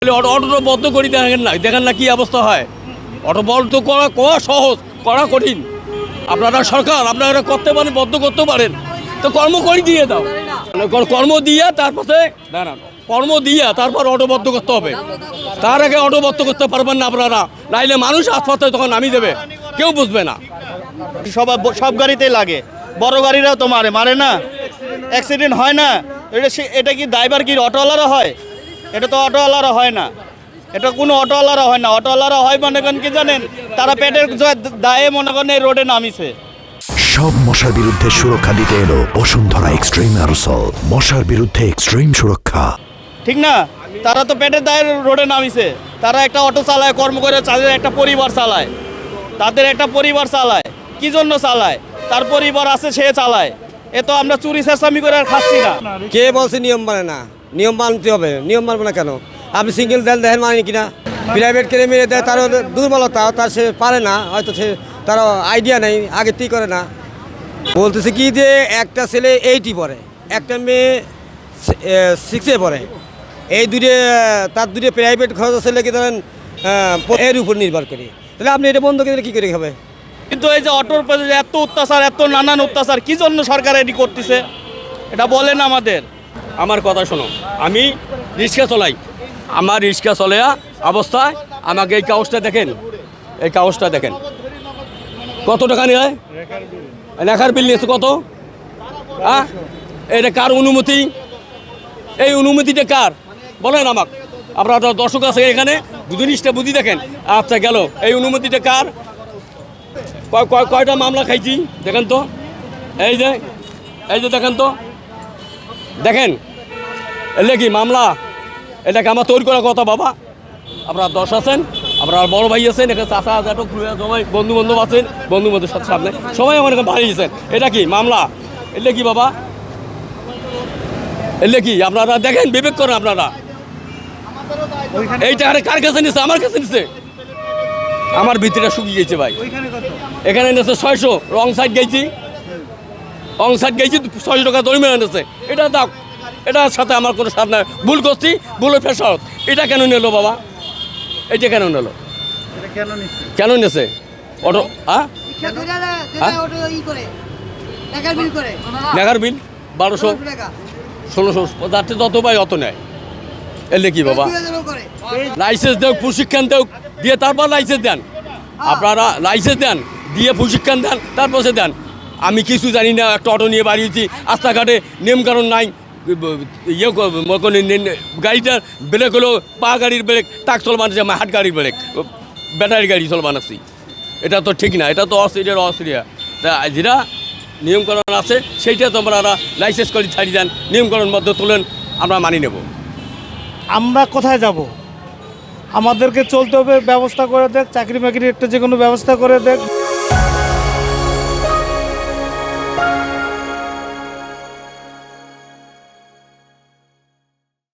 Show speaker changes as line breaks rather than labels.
Auto বন্ধ করি দেখেন না কি অবস্থা হয়। অটো বন্ধ করা সহজ, করা কঠিন। আপনারা সরকার আপনারা করতে পারেন, বন্ধ করতে পারেন, তো কর্ম করে দিয়ে দাও। কর্ম দিয়ে তারপরে কর্ম দিয়ে তারপর অটো বন্ধ করতে হবে। তার আগে অটো বন্ধ করতে পারবেন না আপনারা, নাইলে মানুষ হাসপাতালে তখন নামিয়ে দেবে, কেউ বুঝবে না।
সব গাড়িতেই লাগে, বড় গাড়িরাও তো মারে না, অ্যাক্সিডেন্ট হয় না। এটা কি ড্রাইভার কি অটোওয়ালারা হয়? এটা তো অটোওয়ালারা হয় না, এটা কোনো অটোওয়ালারা হয় না। অটোওয়ালারা হয় মনে করেন কি জানেন, তারা পেটের দায়ে মনে করেন এই রোডে নামিছে।
সব মশার বিরুদ্ধে সুরক্ষা দিতে এলো বসুন্ধরা এক্সট্রিম অ্যারোসল, মশার বিরুদ্ধে এক্সট্রিম সুরক্ষা।
ঠিক না, তারা তো পেটের দায়ে রোডে নামিছে। তারা একটা অটো চালায়, কর্ম করে তাদের একটা পরিবার চালায়, কি জন্য চালায়? তার পরিবার আছে, সে চালায়। এ তো আমরা চুরি চেঁচামি করে আর খাচ্ছি না।
কে বলছে নিয়ম মানে না? নিয়ম মানতে হবে। নিয়ম মানবে না কেন? আপনি সিঙ্গেল দেন, দেখেন মানে কিনা। প্রাইভেট কিনে মেরে দেয়, তারও দুর্বলতা, তার সে পারে না, হয়তো সে তারও আইডিয়া নেই, আগে তুই করে না। বলতেছে কি যে একটা ছেলে 80 পড়ে, একটা মেয়ে 6-এ পড়ে, এই তার দুটো প্রাইভেট খরচ ছেলে কি ধরেন এর উপর নির্ভর করে। তাহলে আপনি এটা বন্ধ করে কী করে হবে?
কিন্তু এই যে অটোর প্রতি এত অত্যাচার, এত নানান অত্যাচার, কি জন্য সরকার এটি করতেছে এটা বলেন আমাদের।
আমার কথা শোনো, আমি রিক্সা চলাই, আমার রিক্সা চলে অবস্থায় আমাকে এই কাগজটা দেখেন, এই কাগজটা দেখেন কত টাকা নেয়, রেখার বিল নিয়েছে কত। হ্যাঁ, এটা কার অনুমতি? এই অনুমতিটা কার বলেন আমাকে। আপনারা দর্শক আছে এখানে, জিনিসটা বুঝি দেখেন। আচ্ছা গেল, এই অনুমতিটা কার? কয়টা মামলা খাইছি দেখেন তো, এই যে দেখেন তো, দেখেন এলে কি মামলা, এটাকে আমার তৈরি করার কথা বাবা। আপনারা দশ আছেন, আপনার বড় ভাই আছেন, এখানে চাষা জাটক সবাই বন্ধু বান্ধব আছেন, বন্ধু বান্ধবের সাথে সামনে সবাই আমার এখানে বাড়িয়েছেন। এটা কি মামলা? এলে কি বাবা, এলে কি? আপনারা দেখেন, বিবেক করেন আপনারা। এইটা কার কাছে নিচ্ছে? আমার কাছে নিচ্ছে। আমার ভিতরে শুকিয়ে গেছে ভাই। এখানে নিচ্ছে 600, রং সাইড গেছি, 600 টাকা দড়ি মেরে নিচ্ছে। এটা দাও, এটার সাথে আমার কোনো সাথে নাই, ভুল করছি, ভুলের ফেসারত। এটা কেন নিল বাবা? এইটা কেন নিল? কেন নিয়েছে অটো? নেগার বিল 1200 1600, যাতে যত ভাই অত নেয়। এলে কি বাবা? লাইসেন্স দেও, প্রশিক্ষণ দেও, দিয়ে তারপর লাইসেন্স দেন। আপনারা লাইসেন্স দেন, দিয়ে প্রশিক্ষণ দেন, তারপর সে দেন। আমি কিছু জানি না, একটা অটো নিয়ে বাড়িয়েছি, রাস্তাঘাটে নিয়মকানুন নাই। গাড়িটার ব্রেক হলো পা গাড়ির ব্রেক, টাক চল বানাচ্ছে, হাট গাড়ির ব্রেক, ব্যাটারি গাড়ি চল বানাচ্ছি। এটা তো ঠিক না, এটা তো অস্ট্রেলিয়া। তা যেটা নিয়মকানুন আছে সেইটা তো আপনারা লাইসেন্স করে ছাড়িয়ে দেন, নিয়মকানুন মধ্যে তোলেন, আমরা মানি নেব।
আমরা কোথায় যাব? আমাদেরকে চলতে হবে, ব্যবস্থা করে দেখ, চাকরি বাকরির একটা যে কোনো ব্যবস্থা করে দেখ।